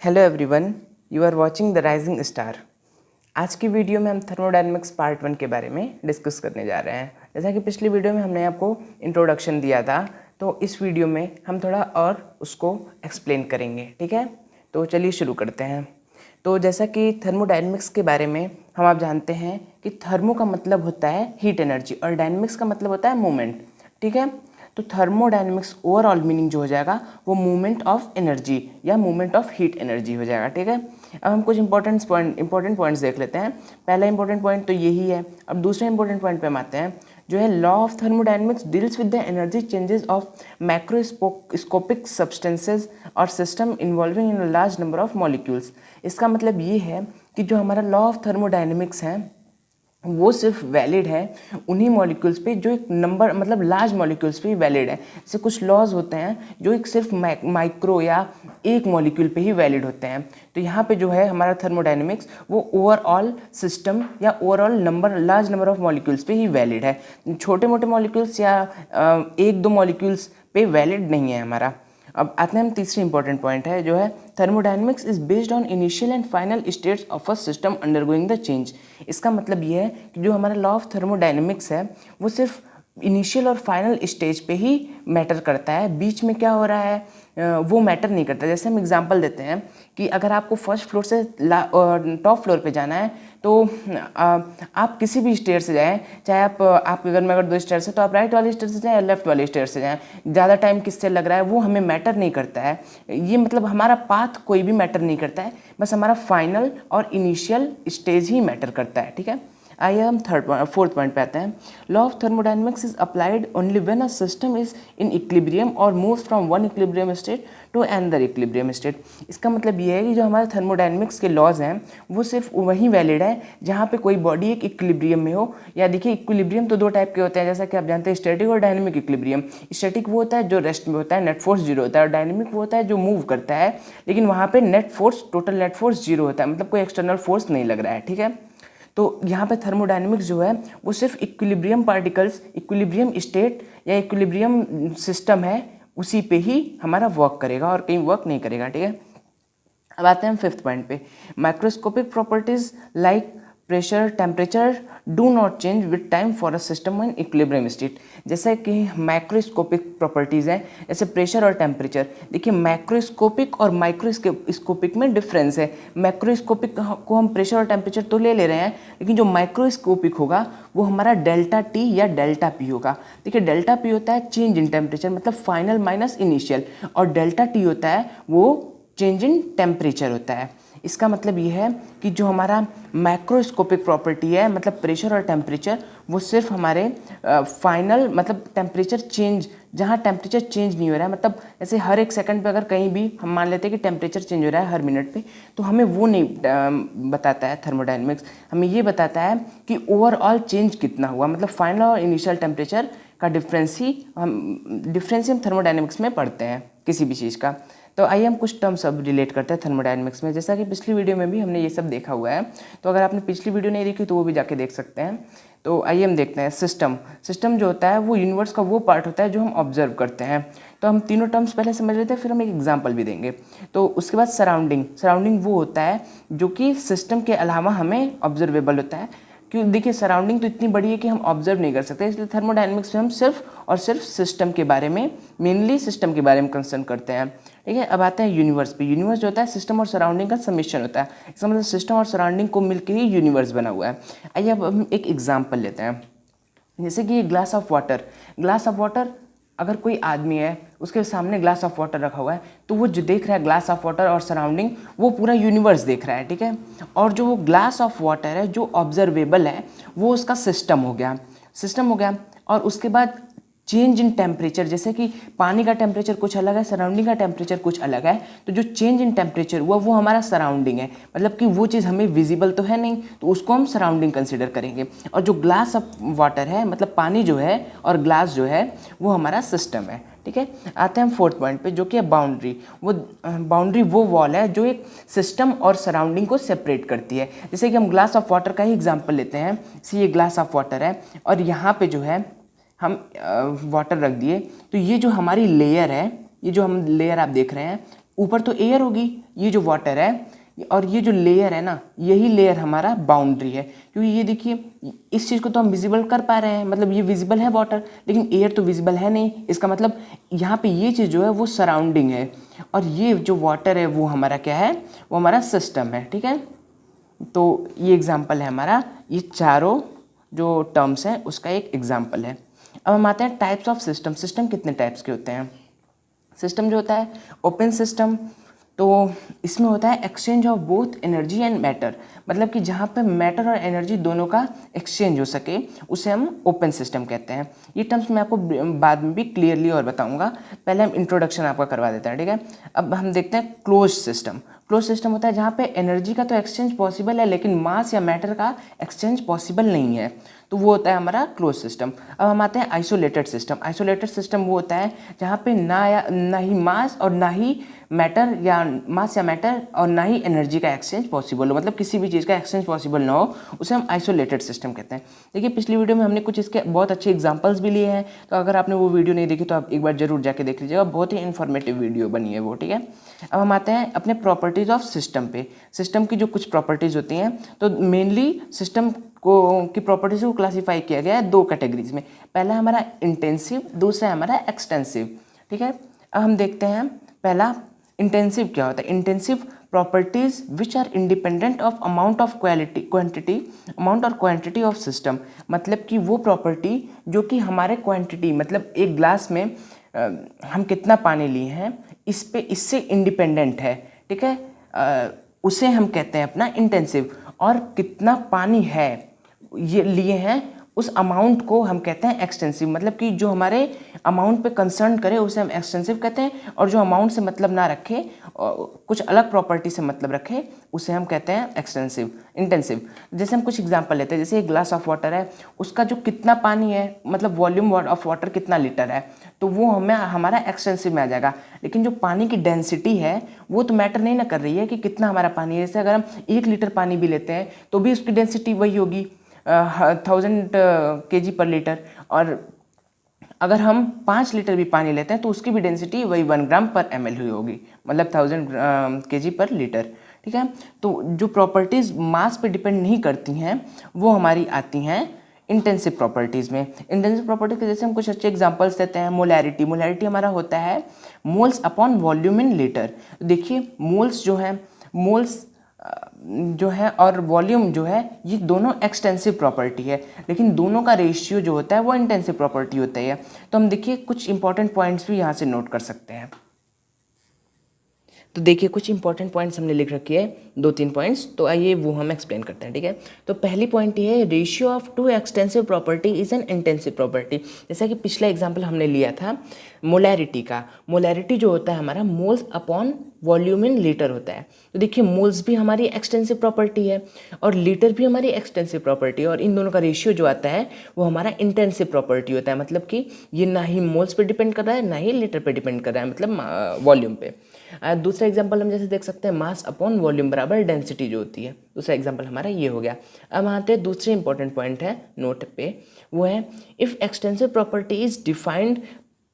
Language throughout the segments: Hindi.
Hello everyone, you are watching the rising star. आज की वीडियो में हम थर्मोडायनेमिक्स पार्ट 1 के बारे में डिस्कस करने जा रहे हैं। जैसा कि पिछली वीडियो में हमने आपको इंट्रोडक्शन दिया था, तो इस वीडियो में हम थोड़ा और उसको एक्सप्लेन करेंगे। ठीक है, तो चलिए शुरू करते हैं। तो जैसा कि थर्मोडायनेमिक्स के बारे में हम आप जानते हैं कि थर्मो का मतलब होता है हीट एनर्जी और डायनेमिक्स का मतलब होता है मूवमेंट। ठीक है, तो थर्मोडायनेमिक्स ओवरऑल मीनिंग जो हो जाएगा वो मूवमेंट ऑफ एनर्जी या मूवमेंट ऑफ हीट एनर्जी हो जाएगा। ठीक है, अब हम कुछ इंपॉर्टेंट पॉइंट्स देख लेते हैं। पहला इंपॉर्टेंट पॉइंट तो यही है। अब दूसरे इंपॉर्टेंट पॉइंट पे हम आते हैं, जो है law of thermodynamics deals with the energy changes of macroscopic substances और system involving in a large number of molecules. इसका मतलब ये है कि जो हमारा लॉ ऑफ थर्मोडायनेमिक्स है वो सिर्फ वैलिड है उन्हीं मॉलिक्यूल्स पे जो एक नंबर मतलब लार्ज मॉलिक्यूल्स पे ही वैलिड है। जैसे कुछ लॉज होते हैं जो एक सिर्फ माइक्रो या एक मॉलिक्यूल पे ही वैलिड होते हैं। तो यहाँ पे जो है हमारा थर्मोडायनेमिक्स वो ओवरऑल सिस्टम या overall large number of molecules पे ही वैलिड है। छोटे मोटे मॉलिक्यूल्स या एक दो मॉलिक्यूल्स पे वैलिड नहीं है हमारा। अब आते हैं हम तीसरी इंपॉर्टेंट पॉइंट है, जो है thermodynamics is based on initial and final states of a system undergoing the change. इसका मतलब ये है कि जो हमारा लॉ ऑफ थर्मोडायनेमिक्स है वो सिर्फ इनिशियल और फाइनल स्टेज पे ही मैटर करता है, बीच में क्या हो रहा है वो मैटर नहीं करता। जैसे हम एग्जांपल देते हैं कि अगर आपको फर्स्ट फ्लोर से टॉप फ्लोर पे जाना है तो आप किसी भी स्टेयर से जाएं, चाहे आपके घर में अगर दो स्टेयर से तो आप राइट वाले स्टेयर से जाएं या लेफ्ट वाले स्टेयर से जाएं, ज़्यादा टाइम किससे लग रहा है वो हमें मैटर नहीं करता है। ये मतलब हमारा पाथ कोई भी मैटर नहीं करता है, बस हमारा फाइनल और इनिशियल स्टेज ही मैटर करता है। ठीक है, आइए हम फोर्थ पॉइंट पे आते हैं। Law of thermodynamics is applied only when a system is in equilibrium और moves from one equilibrium state to another equilibrium state. इसका मतलब ये है कि जो हमारे थर्मोडायनेमिक्स के लॉज हैं वो सिर्फ वहीं वैलिड है जहाँ पे कोई बॉडी एक इक्विलिब्रियम में हो। या देखिए, इक्विलिब्रियम तो दो टाइप के होते हैं, जैसा कि आप जानते हैं स्टैटिक और डायनेमिक इक्विलिब्रियम। स्टैटिक वो होता है जो रेस्ट में होता है, नेट फोर्स जीरो होता है, और डायनेमिक वो होता है जो मूव करता है लेकिन वहाँ पे टोटल नेट फोर्स जीरो होता है, मतलब कोई एक्सटर्नल फोर्स नहीं लग रहा है। ठीक है, तो यहाँ पे थर्मोडायनेमिक्स जो है वो सिर्फ इक्विलिब्रियम पार्टिकल्स, इक्विलिब्रियम स्टेट या इक्विलिब्रियम सिस्टम है उसी पे ही हमारा वर्क करेगा और कहीं वर्क नहीं करेगा। ठीक है, अब आते हैं हम फिफ्थ पॉइंट पे। Microscopic properties like pressure temperature do not change with time for a system in equilibrium state. जैसे कि माइक्रोस्कोपिक प्रॉपर्टीज़ हैं, जैसे प्रेशर और टेम्परेचर। देखिए, मैक्रोस्कोपिक और माइक्रोस्कोपिक में डिफरेंस है। मैक्रोस्कोपिक को हम प्रेशर और टेम्परेचर तो ले ले रहे हैं, लेकिन जो माइक्रोस्कोपिक होगा वो हमारा डेल्टा टी या डेल्टा पी होगा। देखिए, डेल्टा पी होता है चेंज इन टेम्परेचर, मतलब फाइनल माइनस इनिशियल, और डेल्टा टी होता है वो चेंज इन टेम्परेचर होता है। इसका मतलब ये है कि जो हमारा मैक्रोस्कोपिक प्रॉपर्टी है, मतलब प्रेशर और टेम्परेचर, वो सिर्फ हमारे फाइनल मतलब टेम्परेचर चेंज, जहाँ टेम्परेचर चेंज नहीं हो रहा है, मतलब जैसे हर एक सेकंड पे अगर कहीं भी हम मान लेते हैं कि टेम्परेचर चेंज हो रहा है हर मिनट पे, तो हमें वो नहीं बताता है थर्मोडायनेमिक्स। हमें ये बताता है कि ओवरऑल चेंज कितना हुआ, मतलब फाइनल और इनिशियल टेम्परेचर का डिफरेंस हम थर्मोडायनेमिक्स में पढ़ते हैं किसी भी चीज़ का। तो आइए हम कुछ टर्म्स अब रिलेट करते हैं थर्मोडायनेमिक्स में। जैसा कि पिछली वीडियो में भी हमने ये सब देखा हुआ है, तो अगर आपने पिछली वीडियो नहीं देखी तो वो भी जाके देख सकते हैं। तो आइए हम देखते हैं सिस्टम जो होता है वो यूनिवर्स का वो पार्ट होता है जो हम ऑब्जर्व करते हैं। तो हम तीनों टर्म्स पहले समझ लेते हैं, फिर हम एक एग्जाम्पल भी देंगे। तो उसके बाद सराउंडिंग वो होता है जो कि सिस्टम के अलावा हमें ऑब्जर्वेबल होता है। क्यों, देखिए सराउंडिंग तो इतनी बड़ी है कि हम ऑब्जर्व नहीं कर सकते, इसलिए थर्मोडायनेमिक्स में हम सिर्फ और सिर्फ सिस्टम के बारे में, मेनली सिस्टम के बारे में कंसर्न करते हैं। ठीक है, अब आते हैं यूनिवर्स पे। यूनिवर्स जो होता है सिस्टम और सराउंडिंग का समिशन होता है। इसका मतलब सिस्टम और सराउंडिंग को मिलकर ही यूनिवर्स बना हुआ है। आइए अब हम एक एग्जाम्पल लेते हैं, जैसे कि ग्लास ऑफ वाटर अगर कोई आदमी है उसके सामने ग्लास ऑफ वाटर रखा हुआ है, तो वो जो देख रहा है ग्लास ऑफ वाटर और सराउंडिंग, वो पूरा यूनिवर्स देख रहा है। ठीक है, और जो वो ग्लास ऑफ वाटर है जो ऑब्जर्वेबल है वो उसका सिस्टम हो गया। और उसके बाद चेंज इन टेम्परेचर, जैसे कि पानी का टेम्परेचर कुछ अलग है, सराउंडिंग का टेम्परेचर कुछ अलग है, तो जो चेंज इन टेम्परेचर हुआ वो हमारा सराउंडिंग है, मतलब कि वो चीज़ हमें विजिबल तो है नहीं, तो उसको हम सराउंडिंग कंसिडर करेंगे। और जो ग्लास ऑफ वाटर है, मतलब पानी जो है और ग्लास जो है, वो हमारा सिस्टम है। ठीक है, आते हैं हम फोर्थ पॉइंट पे, जो कि है बाउंड्री वो वॉल है जो एक सिस्टम और सराउंडिंग को सेपरेट करती है। जैसे कि हम ग्लास ऑफ वाटर का ही एग्जाम्पल लेते हैं। ये ग्लास ऑफ वाटर है और यहाँ पे जो है हम वाटर रख दिए, तो ये जो हमारी लेयर है, ये जो हम लेयर आप देख रहे हैं, ऊपर तो एयर होगी, ये जो वाटर है और ये जो लेयर है ना, यही लेयर हमारा बाउंड्री है। क्योंकि ये देखिए इस चीज़ को तो हम विजिबल कर पा रहे हैं, मतलब ये विजिबल है वाटर, लेकिन एयर तो विजिबल है नहीं। इसका मतलब यहाँ पे ये चीज़ जो है वो सराउंडिंग है, और ये जो वाटर है वो हमारा क्या है, वो हमारा सिस्टम है। ठीक है, तो ये एग्जाम्पल है हमारा, ये चारों जो टर्म्स हैं उसका एक एग्जाम्पल है। अब हम आते हैं टाइप्स ऑफ सिस्टम। सिस्टम कितने टाइप्स के होते हैं? सिस्टम जो होता है ओपन सिस्टम, तो इसमें होता है exchange of both energy and matter, मतलब कि जहाँ पे मैटर और एनर्जी दोनों का एक्सचेंज हो सके उसे हम ओपन सिस्टम कहते हैं। ये टर्म्स मैं आपको बाद में भी क्लियरली और बताऊंगा, पहले हम इंट्रोडक्शन आपका करवा देते हैं। ठीक है, अब हम देखते हैं क्लोज सिस्टम। क्लोज सिस्टम होता है जहाँ पे एनर्जी का तो एक्सचेंज पॉसिबल है, लेकिन मास या मैटर का एक्सचेंज पॉसिबल नहीं है, तो वो होता है हमारा क्लोज सिस्टम। अब हम आते हैं आइसोलेटेड सिस्टम। आइसोलेटेड सिस्टम वो होता है जहाँ पे ना ही मास और ना ही मैटर या मास या मैटर और ना ही एनर्जी का एक्सचेंज पॉसिबल हो, मतलब किसी भी चीज़ का एक्सचेंज पॉसिबल ना हो, उसे हम आइसोलेटेड सिस्टम कहते हैं। देखिए पिछली वीडियो में हमने कुछ इसके बहुत अच्छे एग्जांपल्स भी लिए हैं, तो अगर आपने वो वीडियो नहीं देखी तो आप एक बार जरूर जाके देख लीजिएगा, बहुत ही इन्फॉर्मेटिव वीडियो बनी है वो। ठीक है, अब हम आते हैं अपने प्रॉपर्टीज़ ऑफ सिस्टम पे। सिस्टम की जो कुछ प्रॉपर्टीज़ होती हैं, तो मेनली सिस्टम की प्रॉपर्टीज को क्लासीफाई किया गया है दो कैटेगरीज में। पहला हमारा इंटेंसिव, दूसरा है हमारा एक्सटेंसिव। ठीक है, अब हम देखते हैं पहला इंटेंसिव क्या होता है। Intensive properties which are independent of amount of quantity amount और क्वांटिटी ऑफ सिस्टम, मतलब कि वो प्रॉपर्टी जो कि हमारे क्वांटिटी, मतलब एक ग्लास में हम कितना पानी लिए हैं इससे इंडिपेंडेंट है। ठीक है, उसे हम कहते हैं अपना इंटेंसिव। और कितना पानी है ये लिए हैं उस अमाउंट को हम कहते हैं एक्सटेंसिव, मतलब कि जो हमारे अमाउंट पे कंसर्न करे उसे हम एक्सटेंसिव कहते हैं, और जो अमाउंट से मतलब ना रखे कुछ अलग प्रॉपर्टी से मतलब रखे उसे हम कहते हैं एक्सटेंसिव इंटेंसिव। जैसे हम कुछ एग्जांपल लेते हैं, जैसे एक ग्लास ऑफ वाटर है, उसका जो कितना पानी है, मतलब वॉल्यूम ऑफ वाटर कितना लीटर है, तो वो हमें हमारा एक्सटेंसिव में आ जाएगा। लेकिन जो पानी की डेंसिटी है वो तो मैटर नहीं ना कर रही है कि कितना हमारा पानी है। जैसे अगर हम 1 लीटर पानी भी लेते हैं तो भी उसकी डेंसिटी वही होगी 1000 kg पर लीटर, और अगर हम 5 लीटर भी पानी लेते हैं तो उसकी भी डेंसिटी वही 1 ग्राम पर ml हुई होगी, मतलब 1000 kg पर लीटर। ठीक है, तो जो प्रॉपर्टीज़ मास पे डिपेंड नहीं करती हैं वो हमारी आती हैं इंटेंसिव प्रॉपर्टीज़ में। इंटेंसिव प्रॉपर्टीज के जैसे हम कुछ अच्छे एग्जांपल्स देते हैं। मोलैरिटी, मोलैरिटी हमारा होता है moles upon volume in litre. देखिए मोल्स जो है, मोल्स जो है और वॉल्यूम जो है, ये दोनों एक्सटेंसिव प्रॉपर्टी है, लेकिन दोनों का रेशियो जो होता है वो इंटेंसिव प्रॉपर्टी होता है। तो हम देखिए कुछ इंपॉर्टेंट पॉइंट्स भी यहाँ से नोट कर सकते हैं। तो देखिए कुछ इंपॉर्टेंट पॉइंट्स हमने लिख रखी है, 2-3 पॉइंट्स, तो आइए वो हम एक्सप्लेन करते हैं। ठीक है, तो पहली पॉइंट ये है, ratio of two extensive property is an intensive property. जैसा कि पिछला एग्जांपल हमने लिया था मोलैरिटी का। मोलैरिटी जो होता है हमारा moles upon volume in litre होता है। तो देखिए मोल्स भी हमारी एक्सटेंसिव प्रॉपर्टी है और लीटर भी हमारी एक्सटेंसिव प्रॉपर्टी है, और इन दोनों का रेशियो जो आता है वो हमारा इंटेंसिव प्रॉपर्टी होता है, मतलब कि ये ना ही मोल्स पे डिपेंड कर रहा है ना ही लीटर पे डिपेंड कर रहा है, मतलब वॉल्यूम पे। दूसरा एग्जांपल हम जैसे देख सकते हैं मास अपॉन वॉल्यूम बराबर डेंसिटी जो होती है। दूसरा एग्जांपल हमारा ये हो गया। अब आते हैं दूसरे इंपॉर्टेंट पॉइंट है नोट पे, वो है if extensive property is defined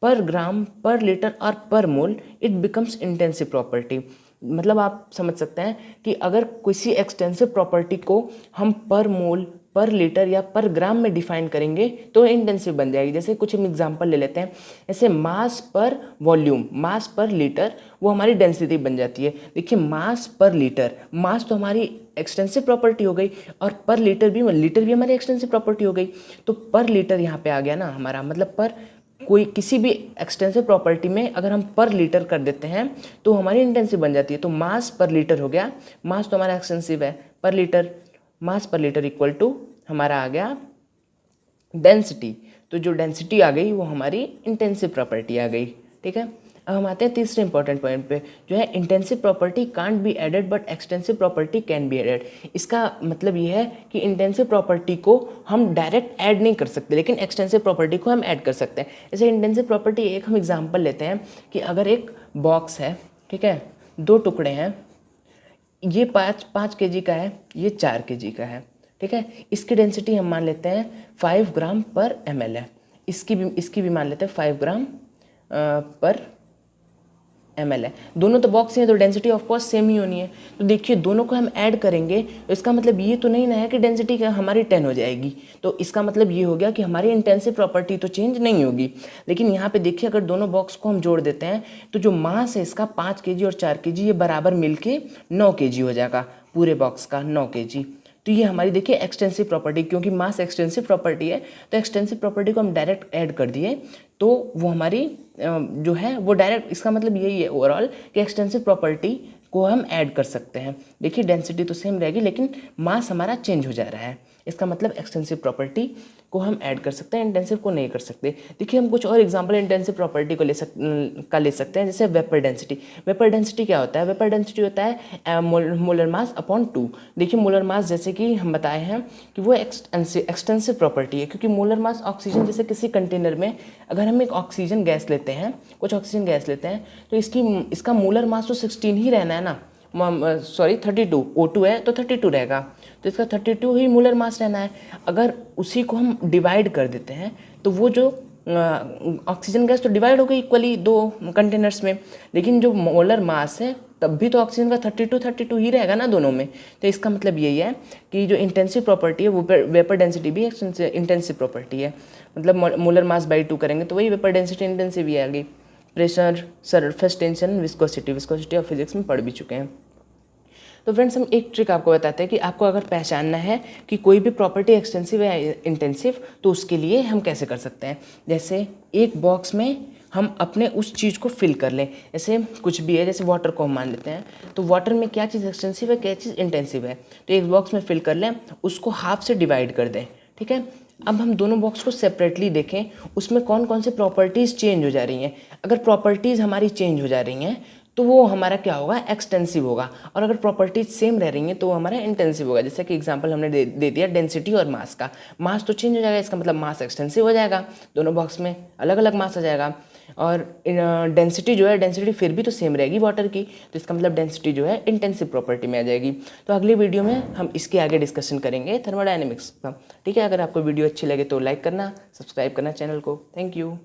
पर ग्राम पर लीटर और पर मोल इट बिकम्स इंटेंसिव प्रॉपर्टी। मतलब आप समझ सकते हैं कि अगर किसी एक्सटेंसिव प्रॉपर्टी को हम पर मोल पर लीटर या पर ग्राम में डिफाइन करेंगे तो इंटेंसिव बन जाएगी। जैसे कुछ हम एग्जांपल ले लेते हैं, जैसे मास पर वॉल्यूम, मास पर लीटर, वो हमारी डेंसिटी बन जाती है। देखिए मास पर लीटर, मास तो हमारी एक्सटेंसिव प्रॉपर्टी हो गई, और पर लीटर भी हमारी एक्सटेंसिव प्रॉपर्टी हो गई। तो पर लीटर यहाँ पे आ गया ना हमारा, मतलब पर कोई किसी भी एक्सटेंसिव प्रॉपर्टी में अगर हम पर लीटर कर देते हैं तो हमारी इंटेंसिव बन जाती है। तो मास पर लीटर हो गया, मास तो हमारा एक्सटेंसिव है, पर लीटर, मास पर लीटर इक्वल टू हमारा आ गया डेंसिटी। तो जो डेंसिटी आ गई वो हमारी इंटेंसिव प्रॉपर्टी आ गई। ठीक है, अब हम आते हैं तीसरे इंपॉर्टेंट पॉइंट पे, जो है intensive property can't be added but extensive property can be added. इसका मतलब ये है कि इंटेंसिव प्रॉपर्टी को हम डायरेक्ट ऐड नहीं कर सकते, लेकिन एक्सटेंसिव प्रॉपर्टी को हम ऐड कर सकते हैं। जैसे इंटेंसिव प्रॉपर्टी एक हम एग्जाम्पल लेते हैं कि अगर एक बॉक्स है, ठीक है, 2 टुकड़े हैं, ये 5 kg का है, ये 4 kg का है। ठीक है, इसकी डेंसिटी हम मान लेते हैं 5 ग्राम पर ml है, इसकी भी मान लेते हैं 5 ग्राम पर ml है। दोनों तो बॉक्स हैं तो डेंसिटी ऑफ कोर्स सेम ही होनी है। तो देखिए दोनों को हम ऐड करेंगे तो इसका मतलब ये तो नहीं ना है कि डेंसिटी हमारी 10 हो जाएगी। तो इसका मतलब ये हो गया कि हमारी इंटेंसिव प्रॉपर्टी तो चेंज नहीं होगी। लेकिन यहाँ पे देखिए अगर दोनों बॉक्स को हम जोड़ देते हैं तो जो मास है इसका 5 kg और 4 kg ये बराबर मिलके 9 kg हो जाएगा, पूरे बॉक्स का 9 kg। तो ये हमारी देखिए एक्सटेंसिव प्रॉपर्टी, क्योंकि मास एक्सटेंसिव प्रॉपर्टी है तो एक्सटेंसिव प्रॉपर्टी को हम डायरेक्ट ऐड कर दिए तो वो हमारी जो है वो डायरेक्ट, इसका मतलब यही है ओवरऑल कि एक्सटेंसिव प्रॉपर्टी को हम ऐड कर सकते हैं। देखिए डेंसिटी तो सेम रहेगी लेकिन मास हमारा चेंज हो जा रहा है, इसका मतलब एक्सटेंसिव प्रॉपर्टी को हम ऐड कर सकते हैं, इंटेंसिव को नहीं कर सकते। देखिए हम कुछ और एग्जांपल इंटेंसिव प्रॉपर्टी को ले सकते हैं, जैसे वेपर डेंसिटी। वेपर डेंसिटी क्या होता है? वेपर डेंसिटी होता है मोलर मास अपॉन 2। देखिए मोलर मास जैसे कि हम बताए हैं कि वो एक्सटेंसिव प्रॉपर्टी है, क्योंकि मोलर मास ऑक्सीजन जैसे किसी कंटेनर में अगर हम एक ऑक्सीजन गैस लेते हैं, कुछ ऑक्सीजन गैस लेते हैं तो इसका मोलर मास तो 16 ही रहना है ना, सॉरी 32, O2 है तो 32 रहेगा, तो इसका 32 ही मोलर मास रहना है। अगर उसी को हम डिवाइड कर देते हैं तो वो जो ऑक्सीजन गैस तो डिवाइड हो गई इक्वली दो कंटेनर्स में, लेकिन जो मोलर मास है तब भी तो ऑक्सीजन का 32 ही रहेगा ना दोनों में। तो इसका मतलब यही है कि जो इंटेंसिव प्रॉपर्टी है वो वेपर डेंसिटी भी इंटेंसिव प्रॉपर्टी है। मतलब मोलर मास बाई 2 करेंगे तो वही वेपर डेंसिटी इंटेंसिव ही आएगी। Pressure, surface tension, viscosity of physics में पढ़ भी चुके हैं। तो फ्रेंड्स हम एक ट्रिक आपको बताते हैं कि आपको अगर पहचानना है कि कोई भी प्रॉपर्टी एक्सटेंसिव है या इंटेंसिव तो उसके लिए हम कैसे कर सकते हैं। जैसे एक बॉक्स में हम अपने उस चीज़ को फिल कर लें, जैसे कुछ भी है, जैसे वाटर को हम मान लेते हैं तो वाटर में क्या चीज़ एक्सटेंसिव है क्या चीज़ इंटेंसिव है, तो एक बॉक्स में फिल कर लें, उसको हाफ से डिवाइड कर दें, ठीक है। अब हम दोनों बॉक्स को सेपरेटली देखें उसमें कौन कौन से प्रॉपर्टीज़ चेंज हो जा रही हैं। अगर प्रॉपर्टीज़ हमारी चेंज हो जा रही हैं तो वो हमारा क्या होगा, एक्सटेंसिव होगा, और अगर प्रॉपर्टीज सेम रह रही हैं तो वो हमारा इंटेंसिव होगा। जैसे कि एग्जांपल हमने दे दिया डेंसिटी और मास का, मास तो चेंज हो जाएगा, इसका मतलब मास एक्सटेंसिव हो जाएगा, दोनों बॉक्स में अलग अलग मास आ जाएगा। और डेंसिटी जो है, डेंसिटी फिर भी तो सेम रहेगी वाटर की, तो इसका मतलब डेंसिटी जो है इंटेंसिव प्रॉपर्टी में आ जाएगी। तो अगली वीडियो में हम इसके आगे डिस्कशन करेंगे थर्मोडायनेमिक्स का, ठीक है। अगर आपको वीडियो अच्छी लगे तो लाइक करना, सब्सक्राइब करना चैनल को। Thank you.